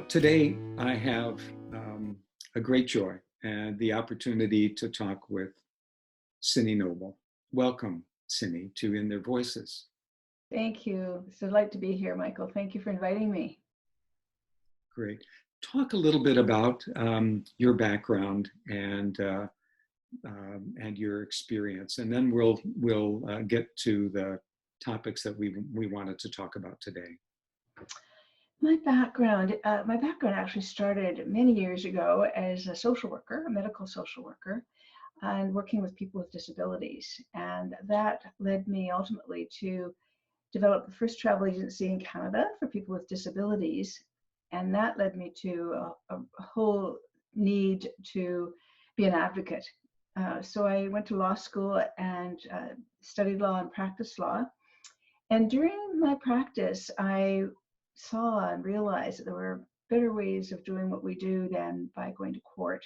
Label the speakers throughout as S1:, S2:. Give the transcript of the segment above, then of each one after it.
S1: Today, I have a great joy and the opportunity to talk with Cinnie Noble. Welcome, Cinnie, to In Their Voices.
S2: Thank you. It's a delight to be here, Michael. Thank you for inviting me.
S1: Great. Talk a little bit about your background and your experience, and then we'll get to the topics that we wanted to talk about today.
S2: My background actually started many years ago as a social worker, a medical social worker, and working with people with disabilities. And that led me ultimately to develop the first travel agency in Canada for people with disabilities. And that led me to a whole need to be an advocate. So I went to law school and studied law and practiced law. And during my practice, I saw and realized that there were better ways of doing what we do than by going to court.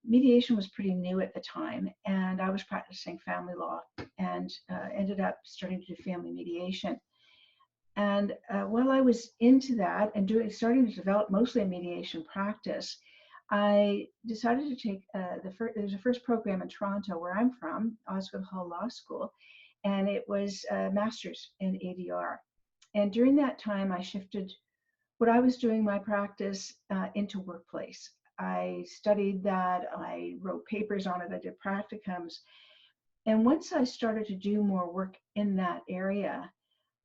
S2: Mediation was pretty new at the time, and I was practicing family law and ended up starting to do family mediation. And while I was into that and starting to develop mostly a mediation practice, I decided to take there's a first program in Toronto where I'm from, Osgoode Hall Law School, and it was a master's in ADR. And during that time, I shifted what I was doing, my practice, into workplace. I studied that, I wrote papers on it, I did practicums. And once I started to do more work in that area,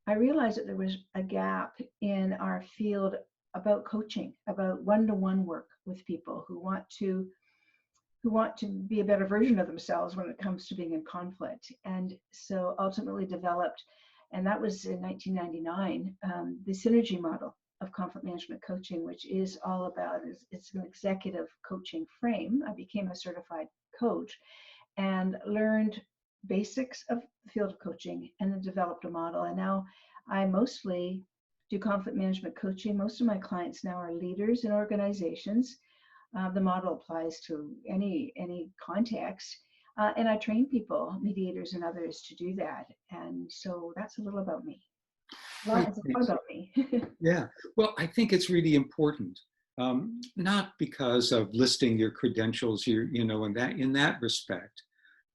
S2: I realized that there was a gap in our field about coaching, about one-to-one work with people who want to be a better version of themselves when it comes to being in conflict. And so ultimately developed, and that was in 1999, the CINERGY model of conflict management coaching, which is all about, it's an executive coaching frame. I became a certified coach and learned basics of the field of coaching and then developed a model. And now I mostly do conflict management coaching. Most of my clients now are leaders in organizations. The model applies to any context. And I train people, mediators and others, to do that. And so that's a little about me. It's a lot about me.
S1: Yeah, well, I think it's really important, not because of listing your credentials, in that respect,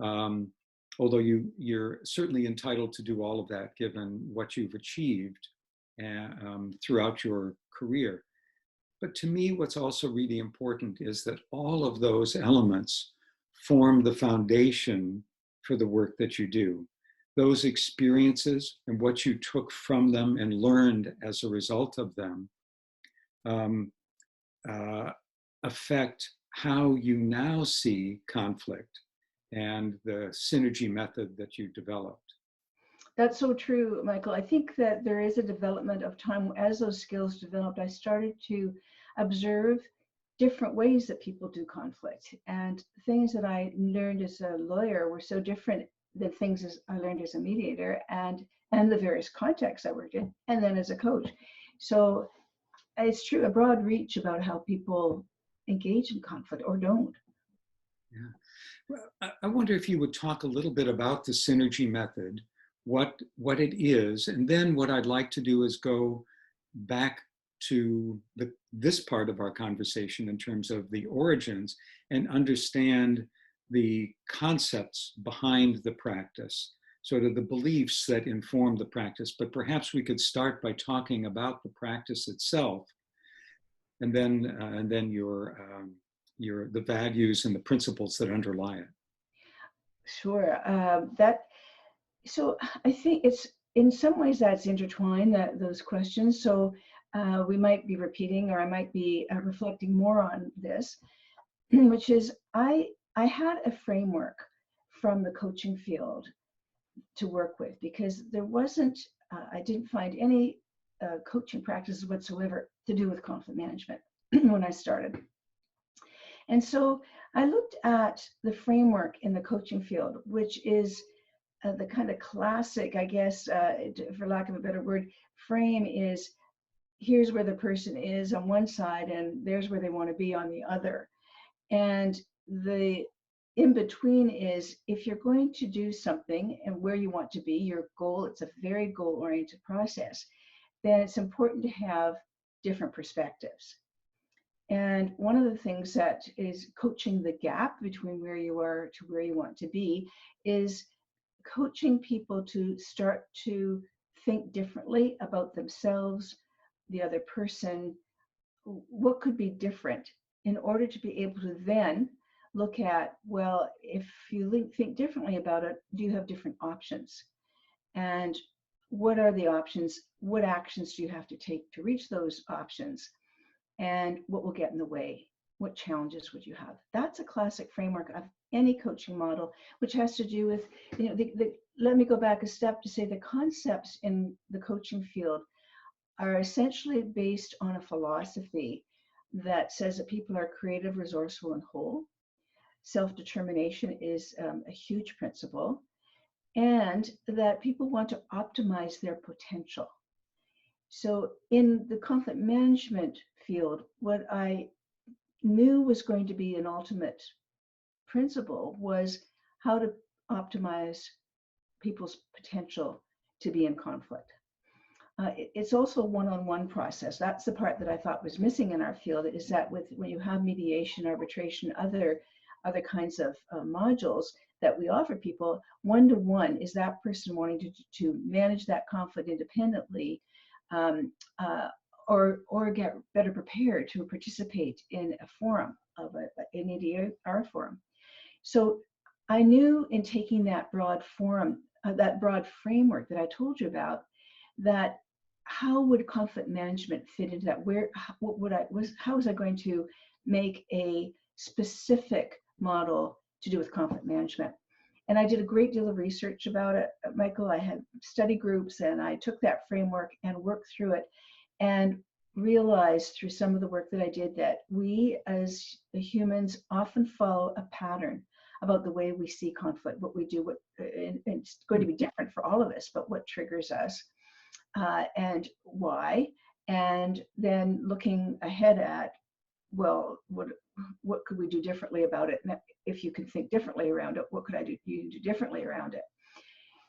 S1: although you're certainly entitled to do all of that given what you've achieved throughout your career. But to me, what's also really important is that all of those elements form the foundation for the work that you do. Those experiences and what you took from them and learned as a result of them affect how you now see conflict and the CINERGY method that you developed.
S2: That's so true, Michael. I think that there is a development of time. As those skills developed, I started to observe different ways that people do conflict. And things that I learned as a lawyer were so different than things as I learned as a mediator and the various contexts I worked in, and then as a coach. So it's true, a broad reach about how people engage in conflict or don't.
S1: Yeah. Well, I wonder if you would talk a little bit about the CINERGY method, what it is, and then what I'd like to do is go back to this part of our conversation in terms of the origins and understand the concepts behind the practice, sort of the beliefs that inform the practice. But perhaps we could start by talking about the practice itself, and then the values and the principles that underlie it.
S2: Sure. So I think it's in some ways that's intertwined, those questions. So we might be repeating, or I might be reflecting more on this, which is I had a framework from the coaching field to work with, because there wasn't, I didn't find any coaching practices whatsoever to do with conflict management when I started. And so I looked at the framework in the coaching field, which is the kind of classic, I guess, for lack of a better word, frame is, here's where the person is on one side and there's where they want to be on the other. And the in between is, if you're going to do something and where you want to be, your goal, it's a very goal-oriented process, then it's important to have different perspectives. And one of the things that is coaching the gap between where you are to where you want to be is coaching people to start to think differently about themselves, the other person, what could be different, in order to be able to then look at, well, if you think differently about it, do you have different options? And what are the options? What actions do you have to take to reach those options? And what will get in the way? What challenges would you have? That's a classic framework of any coaching model, which has to do with, let me go back a step to say the concepts in the coaching field are essentially based on a philosophy that says that people are creative, resourceful, and whole. Self-determination is a huge principle, and that people want to optimize their potential. So in the conflict management field, what I knew was going to be an ultimate principle was how to optimize people's potential to be in conflict. It's also a one-on-one process. That's the part that I thought was missing in our field, is that when you have mediation, arbitration, other kinds of modules that we offer people, one-to-one is that person wanting to manage that conflict independently, or get better prepared to participate in a forum of an EDR forum. So I knew in taking that broad forum, that broad framework that I told you about, that how would conflict management fit into that? How was I going to make a specific model to do with conflict management? And I did a great deal of research about it, Michael. I had study groups, and I took that framework and worked through it, and realized through some of the work that I did that we as humans often follow a pattern about the way we see conflict, what we do, and it's going to be different for all of us, but what triggers us, and why, and then looking ahead at, well, what could we do differently about it? And if you can think differently around it, what could you do differently around it?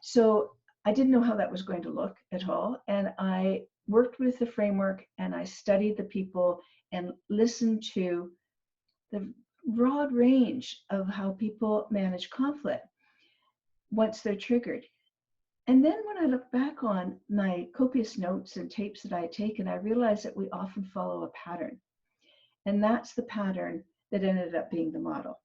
S2: So I didn't know how that was going to look at all, and I worked with the framework, and I studied the people and listened to the broad range of how people manage conflict once they're triggered. And then when I look back on my copious notes and tapes that I had taken, I realized that we often follow a pattern. And that's the pattern that ended up being the model.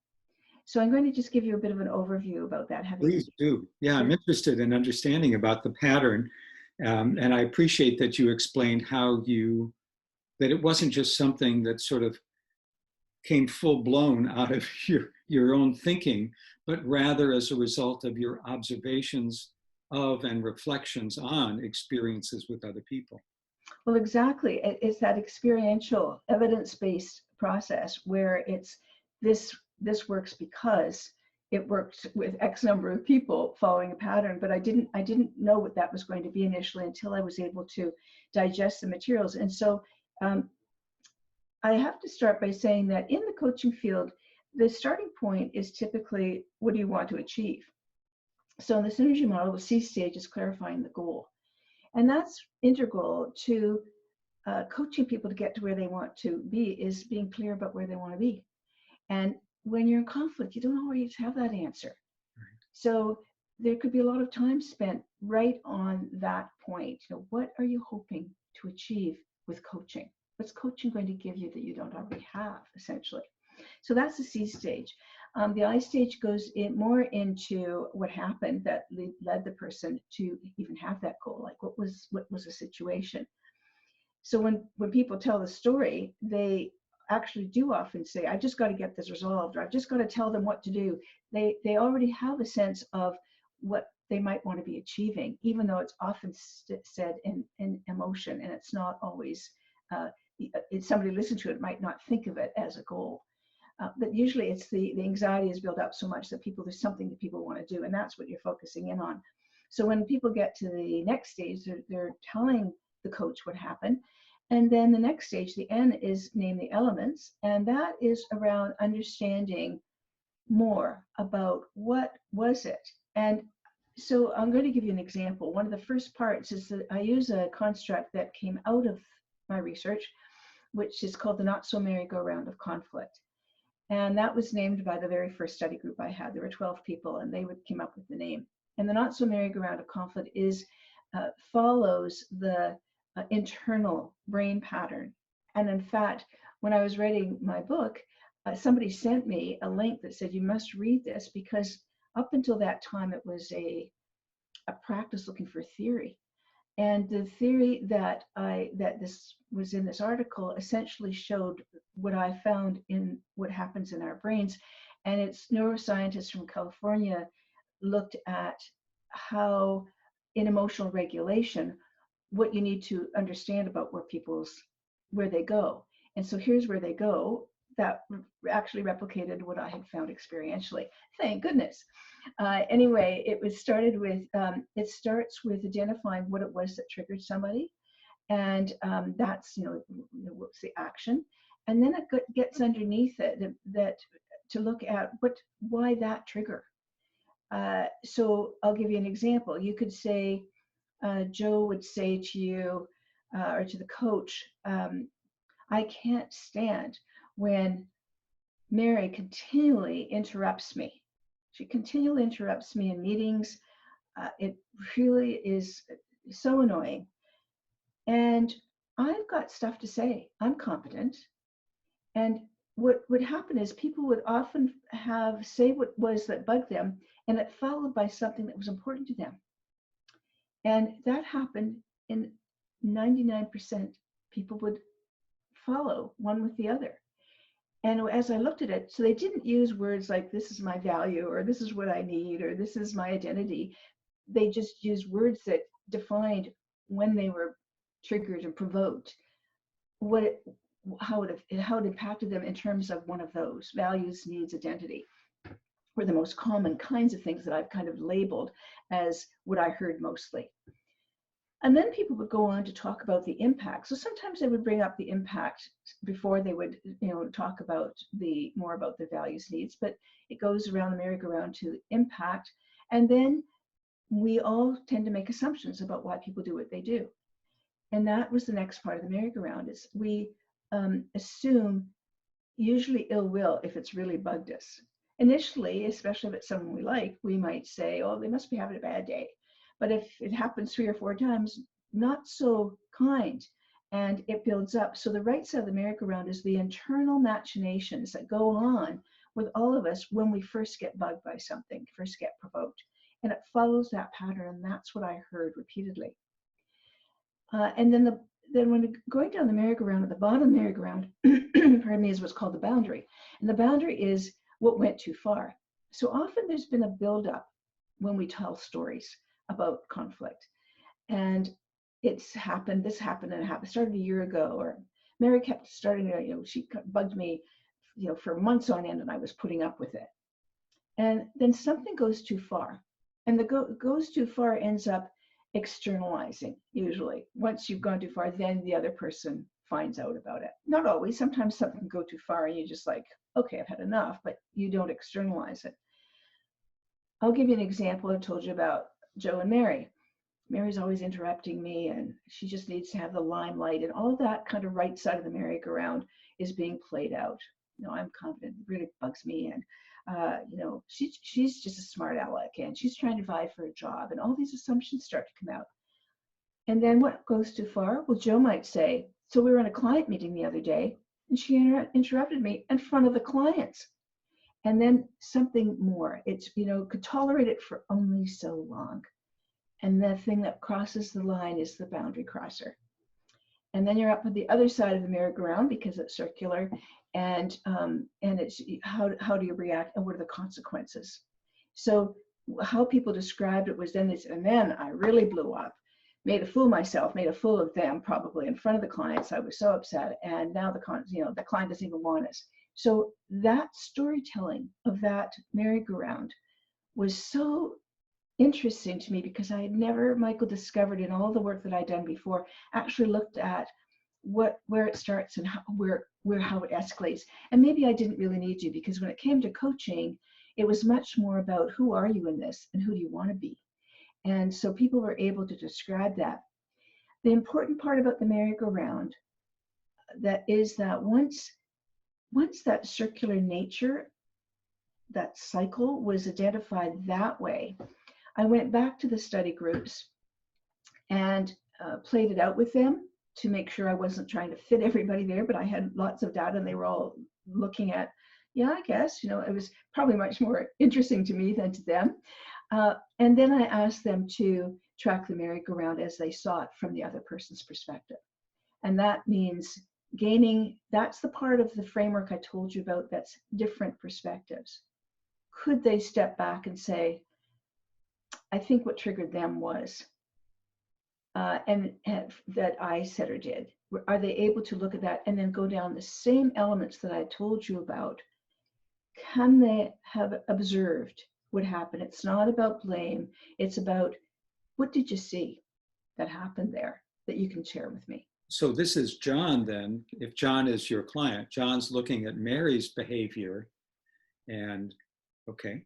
S2: So I'm going to just give you a bit of an overview about that.
S1: Please do. Yeah, I'm interested in understanding about the pattern. And I appreciate that you explained that it wasn't just something that sort of came full blown out of your own thinking, but rather as a result of your observations of and reflections on experiences with other people.
S2: Well, exactly. It's that experiential, evidence-based process where it's this works because it worked with X number of people following a pattern, but I didn't know what that was going to be initially until I was able to digest the materials. And so I have to start by saying that in the coaching field, the starting point is typically, what do you want to achieve? So in the CINERGY model, the C stage is clarifying the goal. And that's integral to coaching people to get to where they want to be, is being clear about where they want to be. And when you're in conflict, you don't always have that answer. Right. So there could be a lot of time spent right on that point. What are you hoping to achieve with coaching? What's coaching going to give you that you don't already have, essentially? So that's the C stage. The I stage goes more into what happened that led the person to even have that goal. Like what was the situation? So when people tell the story, they actually do often say, I just got to get this resolved, or I've just got to tell them what to do. They already have a sense of what they might want to be achieving, even though it's often said in emotion, and it's not always, if somebody listens to it might not think of it as a goal. But usually it's the anxiety is built up so much that there's something that people want to do, and that's what you're focusing in on. So when people get to the next stage, they're telling the coach what happened. And then the next stage, the N, is name the elements. And that is around understanding more about what was it. And so I'm going to give you an example. One of the first parts is that I use a construct that came out of my research, which is called the Not So Merry-Go-Round of Conflict. And that was named by the very first study group I had. There were 12 people, and they came up with the name. And the Not So Merry-Go-Round of Conflict follows the internal brain pattern. And in fact, when I was writing my book, somebody sent me a link that said, you must read this, because up until that time, it was a practice looking for theory. And the theory that this was in this article essentially showed what I found in what happens in our brains. And it's neuroscientists from California looked at how in emotional regulation, what you need to understand about where they go. And so here's where they go. That actually replicated what I had found experientially. Thank goodness. Anyway, it starts with identifying what it was that triggered somebody, and that's what's the action, and then it gets underneath it that to look at why that trigger. So I'll give you an example. You could say, Joe would say to you or to the coach, I can't stand when Mary continually interrupts me. She continually interrupts me in meetings. It really is so annoying. And I've got stuff to say. I'm competent. And what would happen is people would often say what was that bugged them, and it followed by something that was important to them. And that happened in 99%. People would follow one with the other. And as I looked at it, so they didn't use words like this is my value, or this is what I need, or this is my identity. They just used words that defined when they were triggered and provoked, how it impacted them in terms of one of those values, needs, identity, were the most common kinds of things that I've kind of labeled as what I heard mostly. And then people would go on to talk about the impact. So sometimes they would bring up the impact before they would, talk about more about their values, needs, but it goes around the merry-go-round to impact. And then we all tend to make assumptions about why people do what they do. And that was the next part of the merry-go-round, is we assume usually ill will if it's really bugged us. Initially, especially if it's someone we like, we might say, oh, they must be having a bad day. But if it happens 3 or 4 times, not so kind, and it builds up. So the right side of the merry-go-round is the internal machinations that go on with all of us when we first get bugged by something, first get provoked. And it follows that pattern, and that's what I heard repeatedly. And then when going down the merry-go-round, at the bottom of the merry-go-round, pardon me, is what's called the boundary. And the boundary is what went too far. So often there's been a buildup when we tell stories about conflict. And this happened, and it started a year ago, or Mary kept starting, she bugged me, for months on end, and I was putting up with it. And then something goes too far. And the goes too far ends up externalizing, usually. Once you've gone too far, then the other person finds out about it. Not always. Sometimes something can go too far and you just like, okay, I've had enough, but you don't externalize it. I'll give you an example. I told you about Joe and Mary. Mary's always interrupting me, and she just needs to have the limelight, and all that kind of right side of the merry-go-round is being played out. I'm confident. It really bugs me, and she's just a smart aleck, and she's trying to vie for a job, and all these assumptions start to come out. And then what goes too far? Well, Joe might say, so we were in a client meeting the other day, and she interrupted me in front of the clients. And then something more. It's, could tolerate it for only so long. And the thing that crosses the line is the boundary crosser. And then you're up at the other side of the merry-go-round because it's circular, and it's how do you react, and what are the consequences? So how people described it was and then I really blew up, made a fool of myself, made a fool of them probably in front of the clients. I was so upset, and now the client doesn't even want us. So that storytelling of that merry-go-round was so interesting to me, because I had never, Michael, discovered in all the work that I'd done before, actually looked at where it starts and how it escalates. And maybe I didn't really need to, because when it came to coaching, it was much more about who are you in this and who do you want to be. And so people were able to describe that. The important part about the merry-go-round, that is that once that circular nature, that cycle was identified that way, I went back to the study groups and played it out with them to make sure I wasn't trying to fit everybody there, but I had lots of data and they were all looking at, yeah, I guess, it was probably much more interesting to me than to them. And then I asked them to track the merry-go-round as they saw it from the other person's perspective. And that means that's the part of the framework I told you about that's different perspectives. Could they step back and say, I think what triggered them was, and that I said or did. Are they able to look at that and then go down the same elements that I told you about? Can they have observed what happened? It's not about blame. It's about, what did you see that happened there that you can share with me?
S1: So this is John then. If John is your client, John's looking at Mary's behavior and, okay.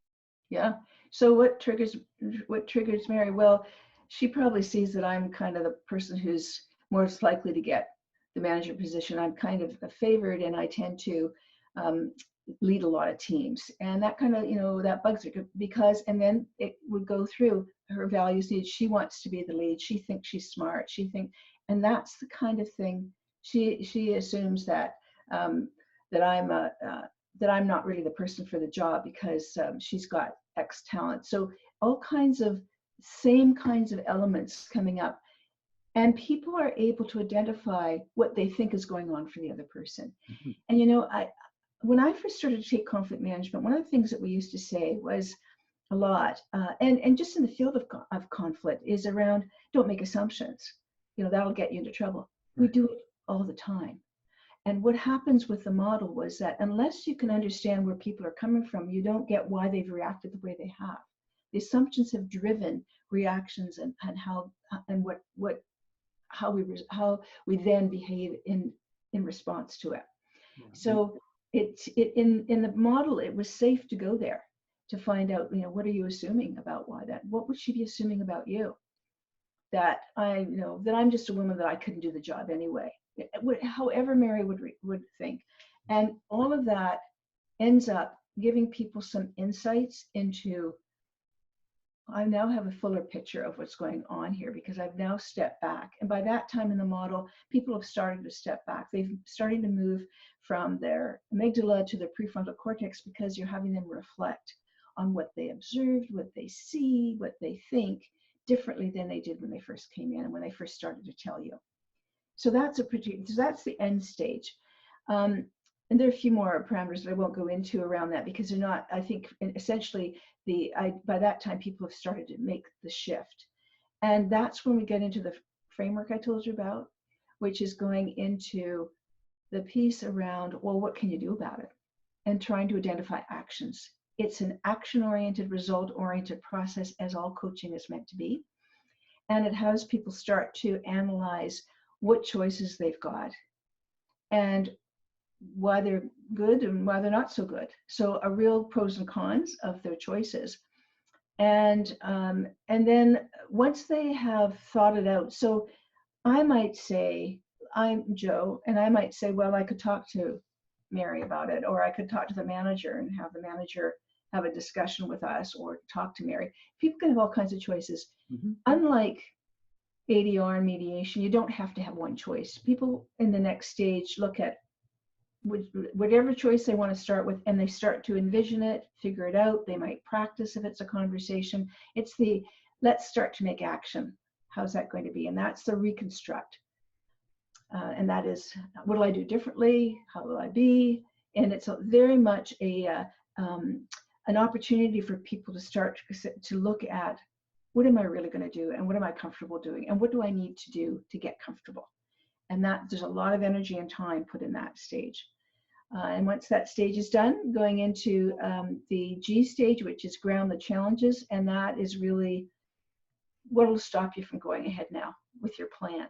S2: Yeah. So what triggers Mary? Well, she probably sees that I'm kind of the person who's most likely to get the manager position. I'm kind of a favored, and I tend to lead a lot of teams, and that kind of, that bugs her because, and then it would go through her values needs. She wants to be the lead. She thinks she's smart. And that's the kind of thing she assumes that that I'm not really the person for the job because she's got X talent. So all kinds of same kinds of elements coming up, and people are able to identify what they think is going on for the other person. Mm-hmm. And when I first started to take conflict management, one of the things that we used to say was a lot, and just in the field of conflict, is around don't make assumptions. That'll get you into trouble. Right. We do it all the time. And what happens with the model was that unless you can understand where people are coming from, you don't get why they've reacted the way they have. The assumptions have driven reactions and how we then behave in response to it. Yeah. So in the model, it was safe to go there to find out, what are you assuming about why that? What would she be assuming about you? That that I'm just a woman, that I couldn't do the job anyway. However Mary would think. And all of that ends up giving people some insights into, I now have a fuller picture of what's going on here because I've now stepped back. And by that time in the model, people have started to step back. They've started to move from their amygdala to their prefrontal cortex because you're having them reflect on what they observed, what they see, what they think differently than they did when they first came in and when they first started to tell you. So that's the end stage. And there are a few more parameters that I won't go into around that because they're not, I think, essentially, by that time, people have started to make the shift. And that's when we get into the framework I told you about, which is going into the piece around, well, what can you do about it? And trying to identify actions. It's an action-oriented, result-oriented process, as all coaching is meant to be. And it has people start to analyze what choices they've got and why they're good and why they're not so good. So a real pros and cons of their choices. And then once they have thought it out, so I might say, I'm Joe, and I might say, well, I could talk to Mary about it, or I could talk to the manager and have the manager have a discussion with us, or talk to Mary. People can have all kinds of choices. Mm-hmm. Unlike ADR and mediation, you don't have to have one choice. People in the next stage look at whatever choice they want to start with, and they start to envision it, figure it out. They might practice if it's a conversation. It's let's start to make action. How's that going to be? And that's the reconstruct. And that is, what will I do differently? How will I be? And it's very much an opportunity for people to start to look at, what am I really going to do? And what am I comfortable doing? And what do I need to do to get comfortable? And there's a lot of energy and time put in that stage. And once that stage is done, going into the G stage, which is ground the challenges. And that is really what will stop you from going ahead now with your plan.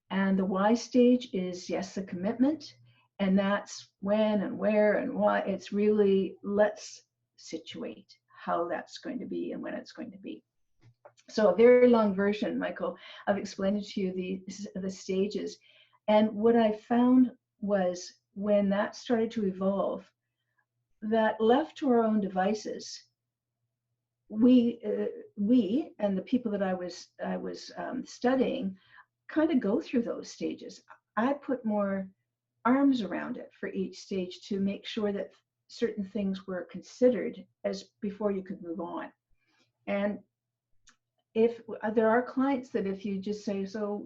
S2: And the Y stage is, yes, the commitment. And that's when and where and why. It's really, let's situate how that's going to be and when it's going to be. So a very long version, Michael, of explaining to you the stages. And what I found was when that started to evolve, that left to our own devices, we and the people that I was studying kind of go through those stages. I put more arms around it for each stage to make sure that certain things were considered as before you could move on. And if there are clients that if you just say, so,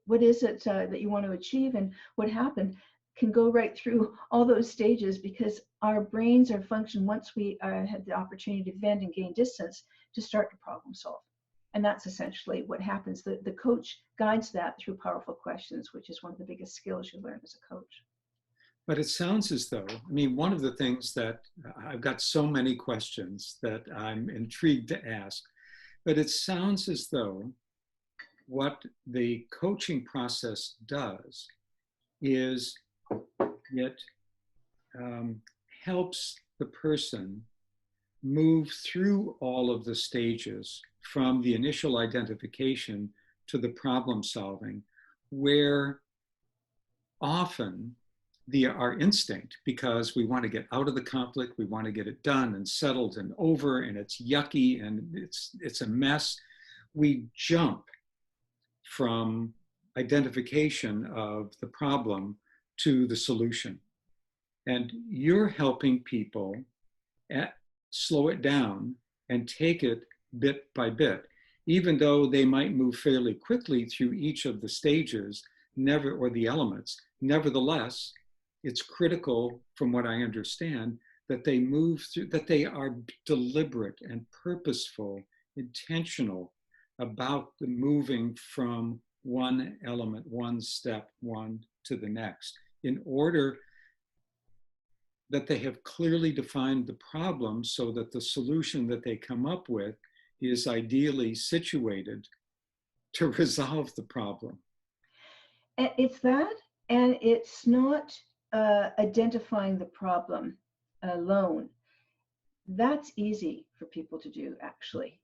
S2: what is it that you want to achieve and what happened, can go right through all those stages, because our brains are function once we had the opportunity to vent and gain distance to start to problem solve. And that's essentially what happens. The coach guides that through powerful questions, which is one of the biggest skills you learn as a coach.
S1: But it sounds as though, I mean, one of the things that I've got so many questions that I'm intrigued to ask, but it sounds as though what the coaching process does is it helps the person move through all of the stages from the initial identification to the problem solving, where often our instinct, because we want to get out of the conflict, we want to get it done and settled and over, and it's yucky and it's a mess, we jump from identification of the problem to the solution. And you're helping people slow it down and take it bit by bit, even though they might move fairly quickly through each of the stages, or the elements. Nevertheless, it's critical, from what I understand, that they move through, that they are deliberate and purposeful, intentional about the moving from one element, one step, one to the next, in order that they have clearly defined the problem so that the solution that they come up with is ideally situated to resolve the problem.
S2: It's that, and it's not identifying the problem alone. That's easy for people to do, actually.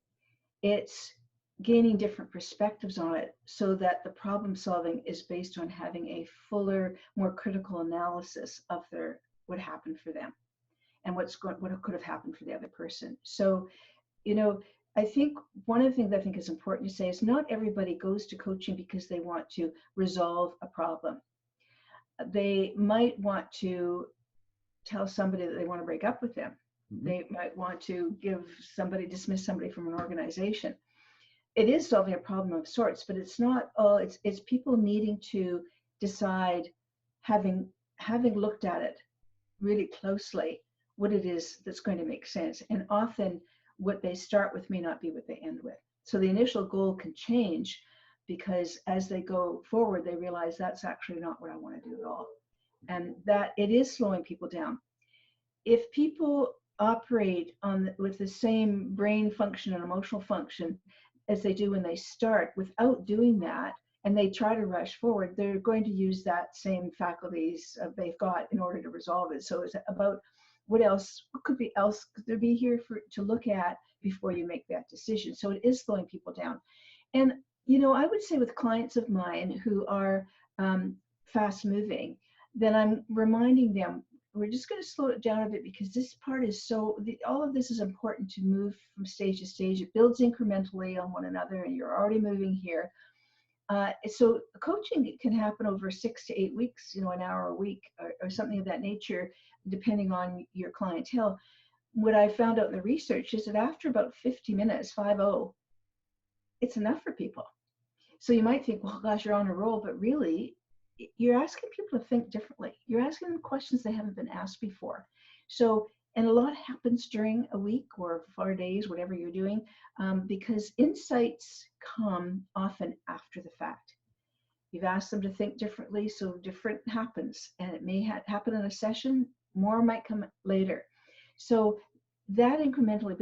S2: It's gaining different perspectives on it so that the problem solving is based on having a fuller, more critical analysis of what happened for them and what could have happened for the other person. So, I think one of the things I think is important to say is not everybody goes to coaching because they want to resolve a problem. They might want to tell somebody that they want to break up with them. Mm-hmm. They might want to dismiss somebody from an organization. It is solving a problem of sorts, but it's not all. It's people needing to decide, having looked at it really closely, what it is that's going to make sense. And often what they start with may not be what they end with. So the initial goal can change, because as they go forward, they realize that's actually not what I want to do at all. And that it is slowing people down. If people operate with the same brain function and emotional function as they do when they start, without doing that, and they try to rush forward, they're going to use that same faculties they've got in order to resolve it. So it's about what could there be here to look at before you make that decision. So it is slowing people down. And, I would say with clients of mine who are fast moving, then I'm reminding them, we're just going to slow it down a bit, because this part is all of this is important to move from stage to stage. It builds incrementally on one another, and you're already moving here. So coaching can happen over 6 to 8 weeks, an hour a week or something of that nature, depending on your clientele. What I found out in the research is that after about 50 minutes, 50, it's enough for people. So you might think, well, gosh, you're on a roll, but really, you're asking people to think differently. You're asking them questions they haven't been asked before. So, and a lot happens during a week or 4 days, whatever you're doing, because insights come often after the fact. You've asked them to think differently, so different happens, and it may happen in a session, more might come later. So that incrementally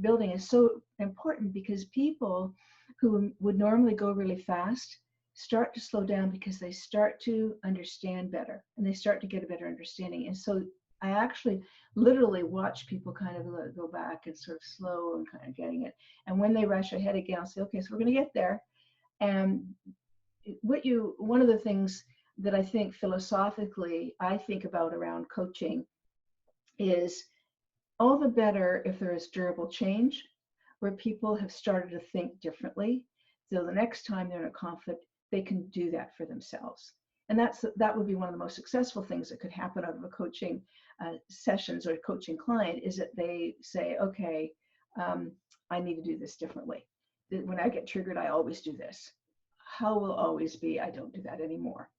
S2: building is so important, because people who would normally go really fast start to slow down because they start to understand better, and they start to get a better understanding. And so I actually literally watch people kind of go back and sort of slow and kind of getting it. And when they rush ahead again, I'll say, okay, so we're going to get there. And one of the things that I think philosophically I think about around coaching is all the better if there is durable change where people have started to think differently. So the next time they're in a conflict, they can do that for themselves. And that would be one of the most successful things that could happen out of a coaching sessions or a coaching client is that they say, okay, I need to do this differently. When I get triggered, I always do this. How will always be, I don't do that anymore.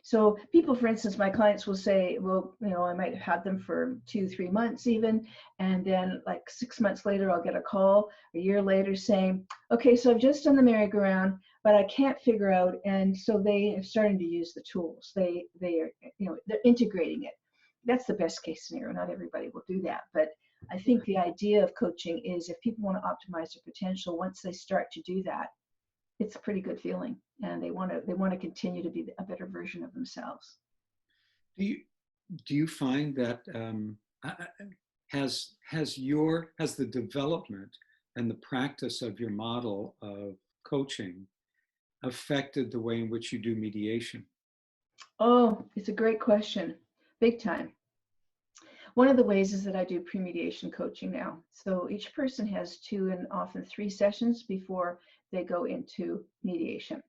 S2: So people, for instance, my clients will say, well, I might have had them for 2-3 months even. And then like 6 months later, I'll get a call a year later saying, okay, so I've just done the merry-go-round, but I can't figure out. And so they are starting to use the tools. They are, they're integrating it. That's the best case scenario. Not everybody will do that. But I think the idea of coaching is if people want to optimize their potential, once they start to do that, it's a pretty good feeling, and they want to continue to be a better version of themselves.
S1: Do you find that has the development and the practice of your model of coaching affected the way in which you do mediation?
S2: Oh, it's a great question. Big time. One of the ways is that I do pre-mediation coaching now. So each person has 2 and often 3 sessions before they go into mediation.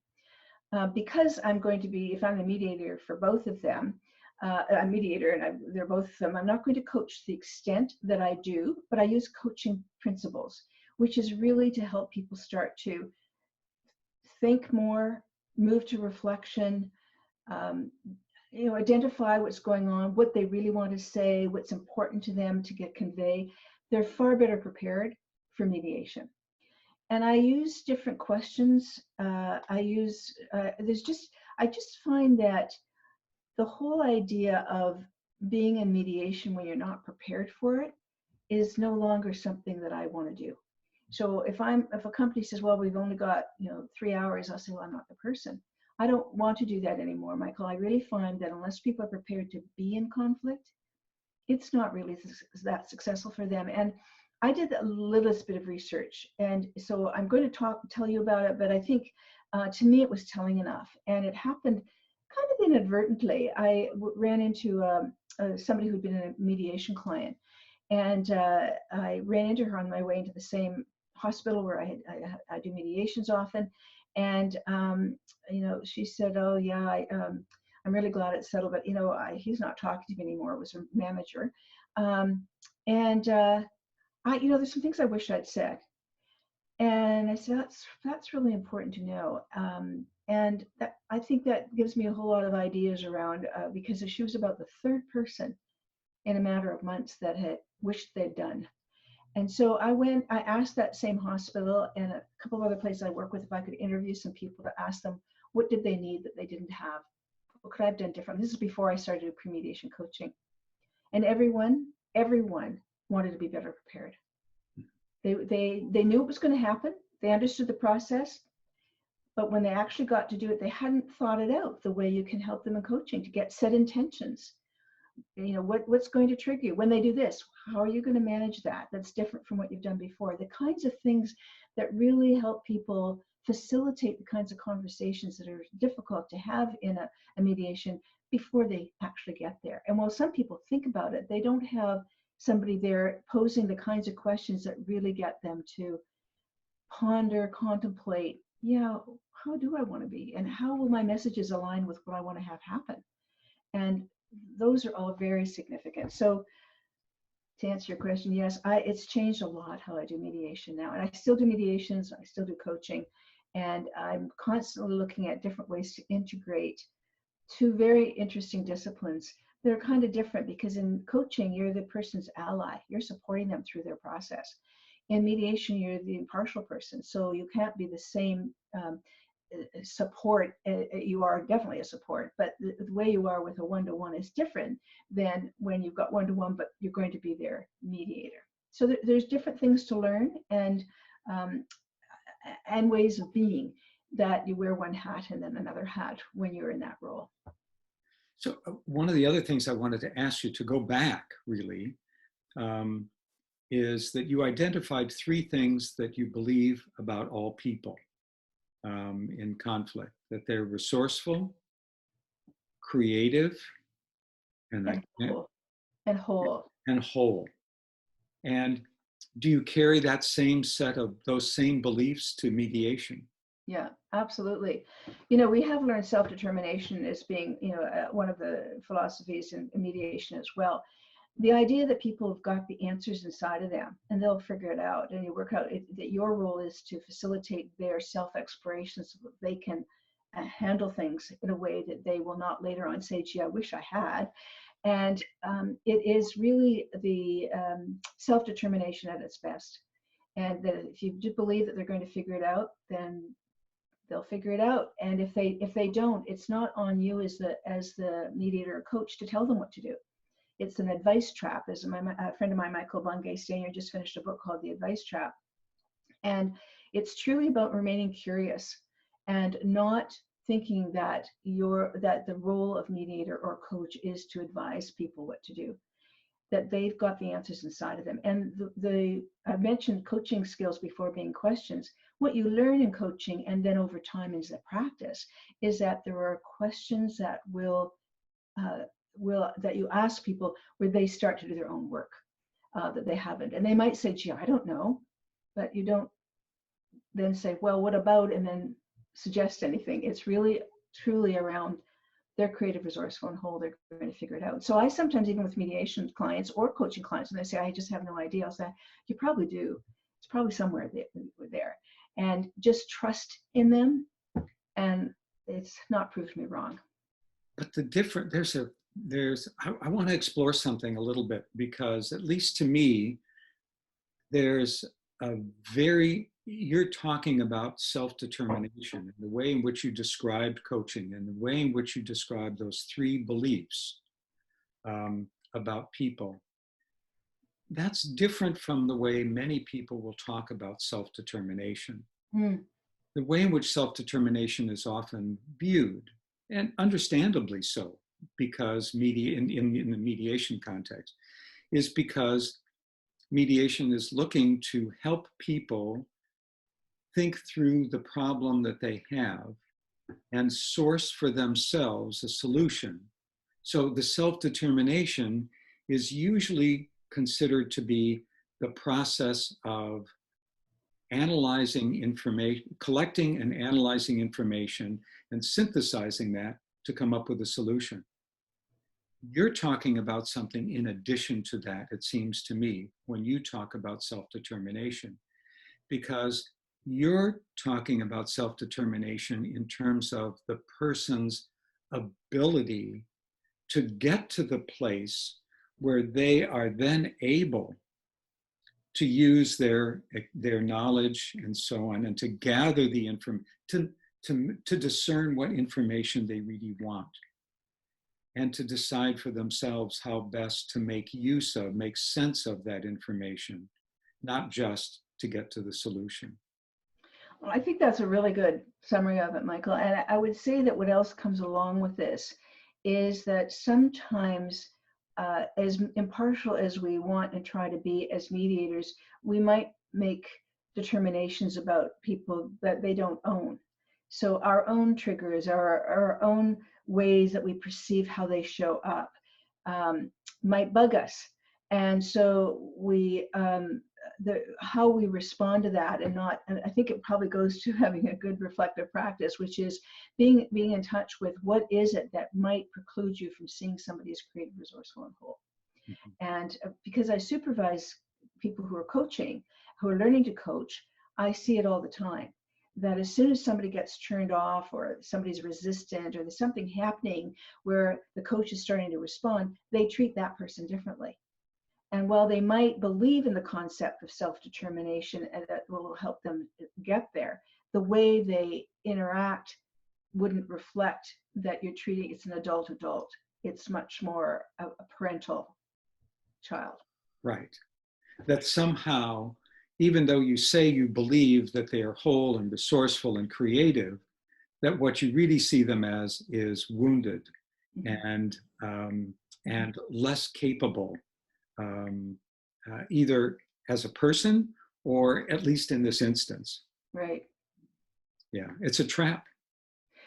S2: Because I'm going to be, if I'm the mediator for both of them, a mediator and they're both of them, I'm not going to coach to the extent that I do, but I use coaching principles, which is really to help people start to think more, move to reflection, identify what's going on, what they really want to say, what's important to them to convey. They're far better prepared for mediation. And I use different questions. I just find that the whole idea of being in mediation when you're not prepared for it is no longer something that I want to do. So if a company says, well, we've only got 3 hours, I'll say, well, I'm not the person. I don't want to do that anymore, Michael. I really find that unless people are prepared to be in conflict, it's not really that successful for them. And I did a little bit of research, and so I'm going to tell you about it, but I think to me it was telling enough. And it happened kind of inadvertently. I ran into somebody who'd been a mediation client, and I ran into her on my way into the same hospital where I do mediations often. And she said, oh yeah, I'm really glad it's settled, but he's not talking to me anymore. It was her manager. There's some things I wish I'd said. And I said, that's really important to know. And I think that gives me a whole lot of ideas around, because she was about the 3rd person in a matter of months that had wished they'd done. And so I asked that same hospital and a couple of other places I work with if I could interview some people to ask them, what did they need that they didn't have? What could I have done different? This is before I started pre-mediation coaching. And everyone wanted to be better prepared. They knew it was going to happen. They understood the process. But when they actually got to do it, they hadn't thought it out the way you can help them in coaching to get set intentions. What's going to trigger you when they do this? How are you going to manage that? That's different from what you've done before. The kinds of things that really help people facilitate the kinds of conversations that are difficult to have in a mediation before they actually get there. And while some people think about it, they don't have somebody there posing the kinds of questions that really get them to ponder, contemplate, how do I want to be? And how will my messages align with what I want to have happen? And those are all very significant. So to answer your question, yes, it's changed a lot how I do mediation now. And I still do mediations, I still do coaching, and I'm constantly looking at different ways to integrate 2 very interesting disciplines. They're kind of different because in coaching, you're the person's ally. You're supporting them through their process. In mediation, you're the impartial person. So you can't be the same support. You are definitely a support, but the way you are with a one-to-one is different than when you've got one-to-one, but you're going to be their mediator. So there's different things to learn and ways of being that you wear one hat and then another hat when you're in that role.
S1: So one of the other things I wanted to ask you to go back really is that you identified 3 things that you believe about all people. in conflict, that they're resourceful, creative, and,
S2: And whole. And whole.
S1: and whole. And do you carry that same set of those same beliefs to mediation?
S2: Yeah, absolutely. You know, we have learned self-determination as being, one of the philosophies in mediation as well. The idea that people have got the answers inside of them and they'll figure it out, and you work out that your role is to facilitate their self-exploration so that they can handle things in a way that they will not later on say, gee, I wish I had. And it is really the self-determination at its best. And that if you do believe that they're going to figure it out, then they'll figure it out. And if they don't, it's not on you as the mediator or coach to tell them what to do. It's an advice trap. As a friend of mine, Michael Bungay Stanier, just finished a book called The Advice Trap. And it's truly about remaining curious and not thinking that the role of mediator or coach is to advise people what to do, that they've got the answers inside of them. And I mentioned coaching skills before being questions. What you learn in coaching and then over time is the practice is that there are questions that that you ask people where they start to do their own work that they haven't. And they might say, gee, I don't know, but you don't then say, well, what about, and then suggest anything. It's really truly around their creative, resourceful, and whole. They're going to figure it out. So I sometimes, even with mediation clients or coaching clients, when they say, I just have no idea, I'll say, you probably do. It's probably somewhere there. And just trust in them, and it's not proved me wrong.
S1: But I want to explore something a little bit, because at least to me, there's you're talking about self-determination and the way in which you described coaching and the way in which you described those three beliefs about people. That's different from the way many people will talk about self-determination.
S2: Mm.
S1: The way in which self-determination is often viewed, and understandably so, because in the mediation context, is because mediation is looking to help people think through the problem that they have and source for themselves a solution. So the self-determination is usually considered to be the process of analyzing information, collecting and analyzing information, and synthesizing that to come up with a solution. You're talking about something in addition to that, it seems to me, when you talk about self-determination, because you're talking about self-determination in terms of the person's ability to get to the place where they are then able to use their knowledge and so on, and to gather the information, to discern what information they really want, and to decide for themselves how best to make sense of that information, not just to get to the solution.
S2: Well, I think that's a really good summary of it, Michael. And I would say that what else comes along with this is that sometimes, as impartial as we want and try to be as mediators, we might make determinations about people that they don't own. So our own triggers, our own ways that we perceive how they show up might bug us. And so how we respond to that, and I think it probably goes to having a good reflective practice, which is being in touch with what is it that might preclude you from seeing somebody as creative, resourceful, and whole. Mm-hmm. And because I supervise people who are coaching, who are learning to coach, I see it all the time. That as soon as somebody gets turned off, or somebody's resistant, or there's something happening where the coach is starting to respond, they treat that person differently. And while they might believe in the concept of self-determination and that will help them get there, the way they interact wouldn't reflect that you're treating it's an adult. It's much more a parental child.
S1: Right. That somehow, even though you say you believe that they are whole and resourceful and creative, that what you really see them as is wounded, mm-hmm. and less capable, either as a person or at least in this instance.
S2: Right.
S1: Yeah, it's a trap.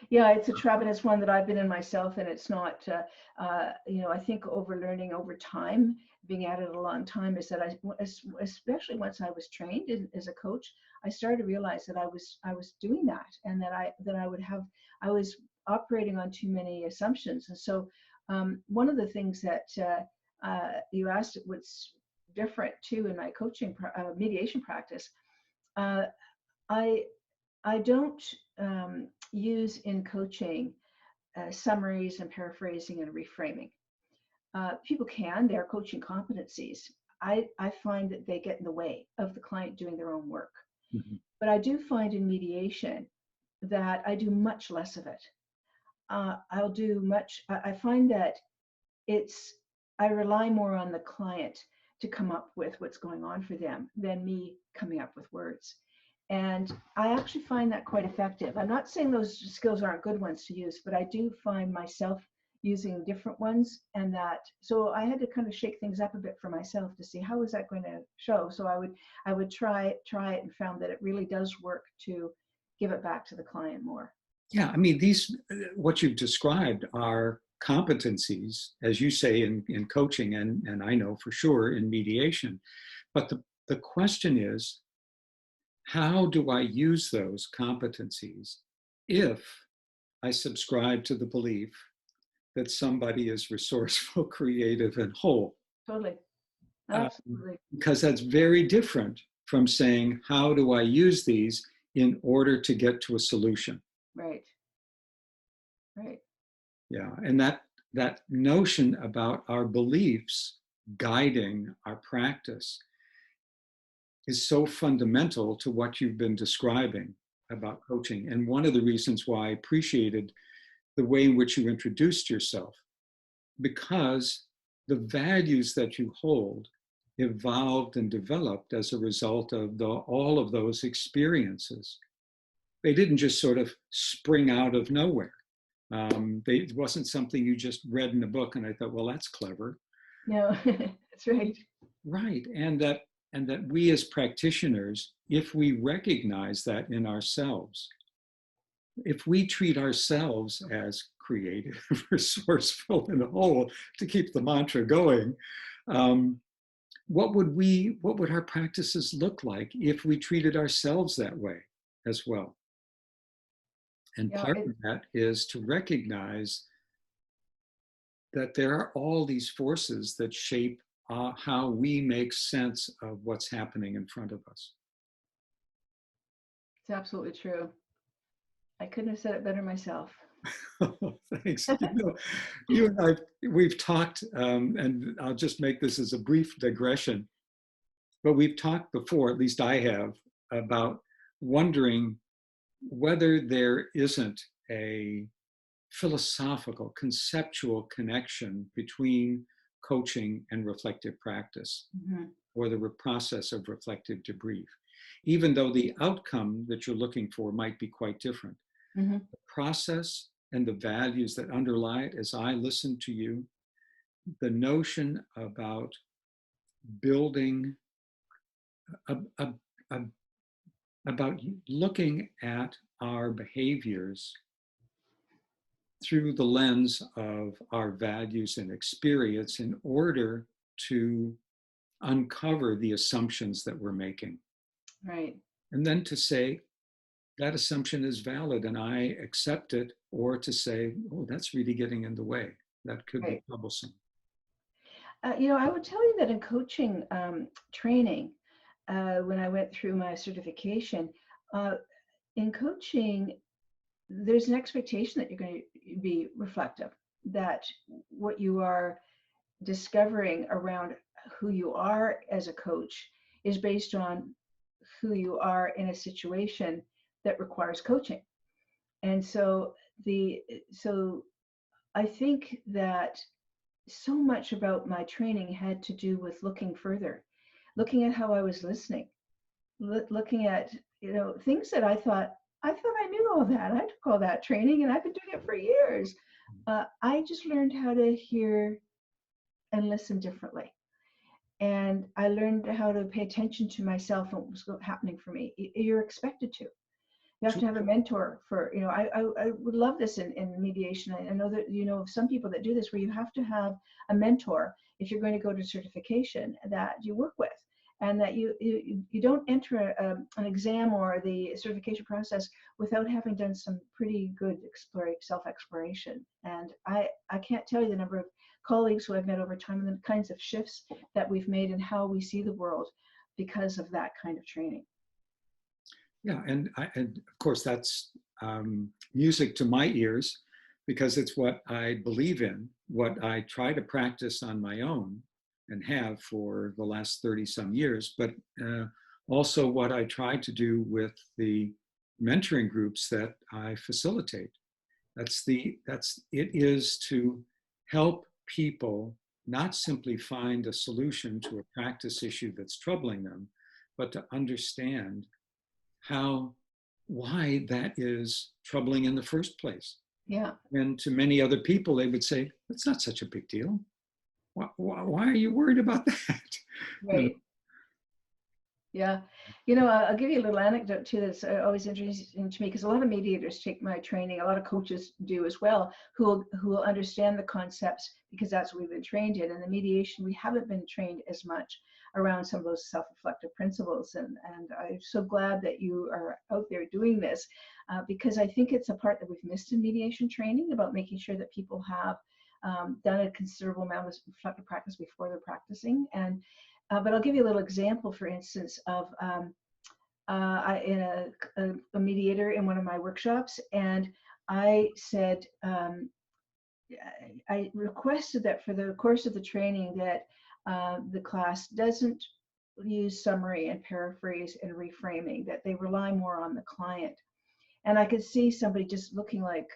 S2: Yeah, it's a trap, and it's one that I've been in myself, and it's not, I think overlearning over time, being at it a long time, is that especially once I was trained as a coach, I started to realize that I was doing that, and that I was operating on too many assumptions. And so, one of the things that you asked, what's different too in my coaching mediation practice, uh, I I don't use in coaching summaries and paraphrasing and reframing. People can, they're coaching competencies. I find that they get in the way of the client doing their own work.
S1: Mhm.
S2: But I do find in mediation that I do much less of it. I find that it's, I rely more on the client to come up with what's going on for them than me coming up with words. And I actually find that quite effective. I'm not saying those skills aren't good ones to use, but I do find myself using different ones, and that, so I had to kind of shake things up a bit for myself to see how is that going to show. So I would try it, and found that it really does work to give it back to the client more.
S1: Yeah, I mean, what you've described are competencies, as you say in coaching, and I know for sure in mediation. But the question is, how do I use those competencies if I subscribe to the belief that somebody is resourceful, creative, and whole?
S2: Totally.
S1: Um,
S2: Absolutely.
S1: because that's very different from saying, how do I use these in order to get to a solution?
S2: Right. Right.
S1: Yeah, and that notion about our beliefs guiding our practice is so fundamental to what you've been describing about coaching. And one of the reasons why I appreciated the way in which you introduced yourself, because the values that you hold evolved and developed as a result of all of those experiences. They didn't just sort of spring out of nowhere. It wasn't something you just read in a book and I thought, well, that's clever.
S2: No, that's right.
S1: Right. And that we as practitioners, if we recognize that in ourselves, if we treat ourselves as creative, resourceful, and whole, to keep the mantra going, um, what would our practices look like if we treated ourselves that way as well? And
S2: Yeah,
S1: part of that is to recognize that there are all these forces that shape how we make sense of what's happening in front of us.
S2: it's absolutely true. I couldn't have said it better myself.
S1: Thanks. You and I, we've talked, and I'll just make this as a brief digression, but we've talked before, at least I have, about wondering whether there isn't a philosophical, conceptual connection between coaching and reflective practice,
S2: Mhm.
S1: or the process of reflective debrief, even though the outcome that you're looking for might be quite different.
S2: Mhm.
S1: The process and the values that underlie it, as I listen to you, the notion about building, a, a, a, about looking at our behaviors through the lens of our values and experience in order to uncover the assumptions that we're making.
S2: Right.
S1: And then to say, that assumption is valid and I accept it, or to say, oh, that's really getting in the way. That could be
S2: Right.
S1: troublesome.
S2: I would tell you that in coaching training, when I went through my certification, uh, in coaching, there's an expectation that you're going to be reflective, that what you are discovering around who you are as a coach is based on who you are in a situation that requires coaching. And so I think that so much about my training had to do with looking further, looking at how I was listening, looking at things that I thought I knew all that. I took all that training and I've been doing it for years. I just learned how to hear and listen differently, and I learned how to pay attention to myself and what was happening for me. You're expected to. You have to have a mentor for, I would love this in mediation. I know that, of some people that do this where you have to have a mentor if you're going to go to certification that you work with, and that you don't enter an exam or the certification process without having done some pretty good self-exploration. And I can't tell you the number of colleagues who I've met over time and the kinds of shifts that we've made in how we see the world because of that kind of training.
S1: Yeah, and of course that's music to my ears, because it's what I believe in, what I try to practice on my own and have for the last 30 some years, but also what I try to do with the mentoring groups that I facilitate. It is to help people not simply find a solution to a practice issue that's troubling them, but to understand why that is troubling in the first place.
S2: Yeah.
S1: And to many other people, they would say, it's not such a big deal. Why are you worried about that?
S2: Right. Yeah. I'll give you a little anecdote too that's always interesting to me, because a lot of mediators take my training, a lot of coaches do as well, who will understand the concepts because that's what we've been trained in. And the mediation, we haven't been trained as much around some of those self-reflective principles. And I'm so glad that you are out there doing this, because I think it's a part that we've missed in mediation training, about making sure that people have done a considerable amount of reflective practice before they're practicing. And but I'll give you a little example, for instance, of a mediator in one of my workshops, and I said, I requested that for the course of the training that the class doesn't use summary and paraphrase and reframing, that they rely more on the client. And I could see somebody just looking like,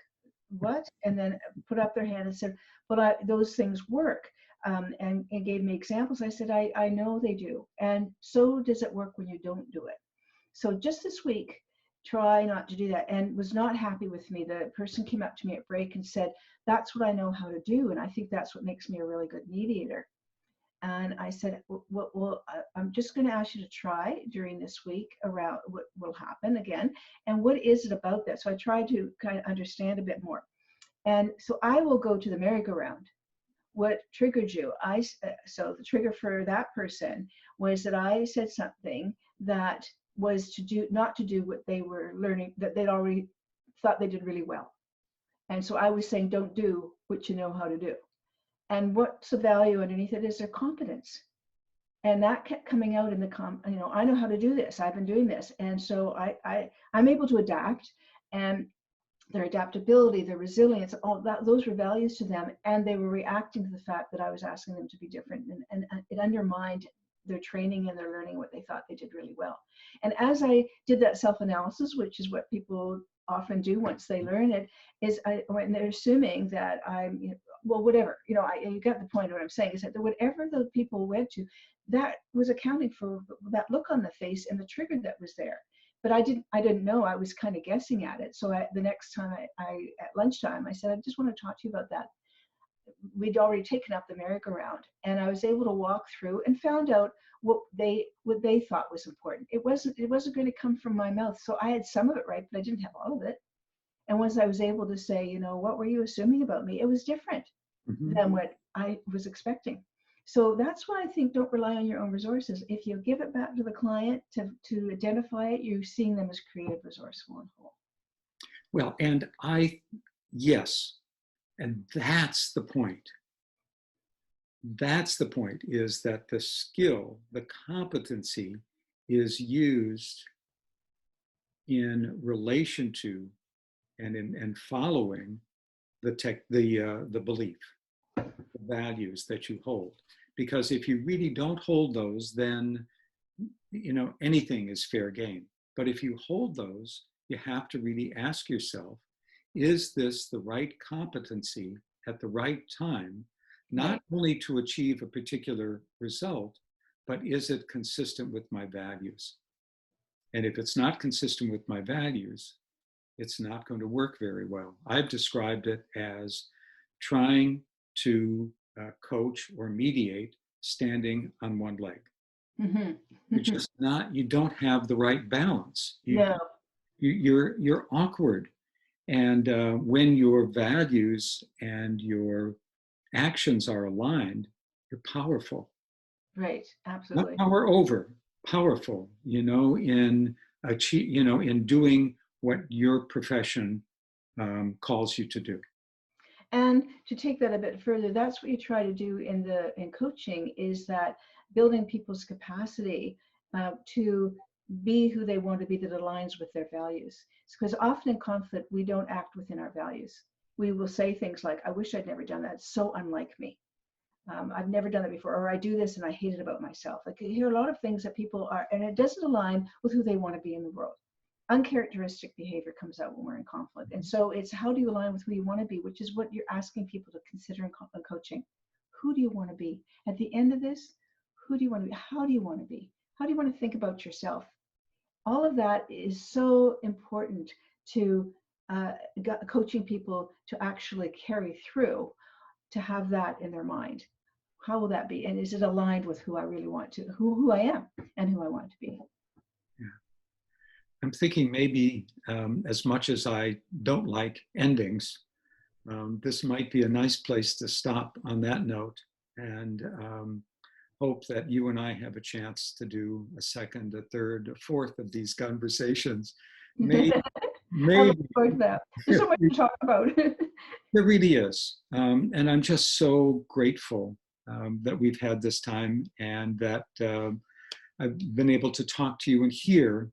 S2: what? And then put up their hand and said, but those things work. And gave me examples. I said, I know they do. And so does it work when you don't do it. So just this week, try not to do that. And was not happy with me. The person came up to me at break and said, that's what I know how to do. And I think that's what makes me a really good mediator. And I said, well, I'm just going to ask you to try during this week around what will happen again. And what is it about that? So I tried to kind of understand a bit more. And so I will go to the merry-go-round. What triggered you? So the trigger for that person was that I said something that was not to do what they were learning, that they'd already thought they did really well. And so I was saying, don't do what you know how to do. And what's the value underneath it is their competence. And that kept coming out in I know how to do this. I've been doing this. And so I'm able to adapt, and their adaptability, their resilience, all that, those were values to them. And they were reacting to the fact that I was asking them to be different. And it undermined their training and their learning what they thought they did really well. And as I did that self-analysis, which is what people often do once they learn it, is when they're assuming that I'm, well, whatever, you got the point of what I'm saying, is that whatever the people went to, that was accounting for that look on the face and the trigger that was there. But I didn't know. I was kind of guessing at it. So the next time at lunchtime, I said, I just want to talk to you about that. We'd already taken up the merry-go-round, and I was able to walk through and found out what they thought was important. It wasn't going to come from my mouth. So I had some of it right, but I didn't have all of it. And once I was able to say, what were you assuming about me? It was different than what I was expecting. So that's why I think don't rely on your own resources. If you give it back to the client to identify it, you're seeing them as creative, resourceful, and whole.
S1: Well, and yes, and that's the point. That's the point, is that the skill, the competency is used in relation to and in following the belief, the values that you hold. Because if you really don't hold those, then anything is fair game. But if you hold those, you have to really ask yourself, is this the right competency at the right time, not only to achieve a particular result, but is it consistent with my values? And if it's not consistent with my values, it's not going to work very well. I've described it as trying to coach or mediate standing on one leg.
S2: Mm-hmm.
S1: You're just not, you don't have the right balance.
S2: No.
S1: You're awkward. And when your values and your actions are aligned, you're powerful.
S2: Right.
S1: Not
S2: Absolutely.
S1: power over, powerful, in in doing what your profession calls you to do.
S2: And to take that a bit further, that's what you try to do in coaching, is that building people's capacity to be who they want to be, that aligns with their values. Because often in conflict, we don't act within our values. We will say things like, I wish I'd never done that. It's so unlike me. I've never done it before, or I do this and I hate it about myself. Like, you hear a lot of things that people are, and it doesn't align with who they want to be in the world. Uncharacteristic behavior comes out when we're in conflict. And so it's, how do you align with who you want to be, which is what you're asking people to consider in coaching. Who do you want to be? At the end of this, who do you want to be? How do you want to be? How do you want to think about yourself? All of that is so important to coaching people to actually carry through, to have that in their mind. How will that be? And is it aligned with who I really want to, who I am and who I want to be?
S1: Yeah. I'm thinking maybe as much as I don't like endings, this might be a nice place to stop on that note, and hope that you and I have a chance to do a second, a third, a fourth of these conversations. Maybe,
S2: I look
S1: maybe
S2: forward to that. There's so much to talk about.
S1: there really is. And I'm just so grateful that we've had this time, and that I've been able to talk to you and hear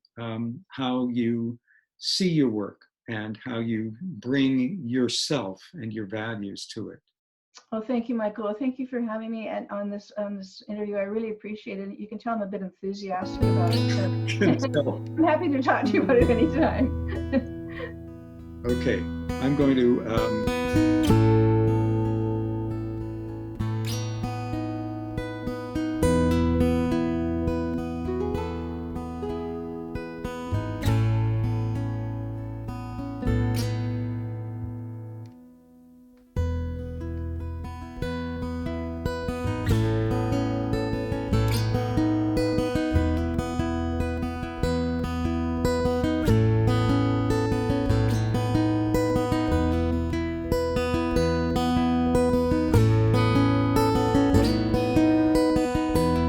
S1: how you see your work and how you bring yourself and your values to it.
S2: Well, thank you, Michael. Thank you for having me and on this interview. I really appreciate it. You can tell I'm a bit enthusiastic about it. So I'm happy to talk to you about it anytime.
S1: Okay, I'm going to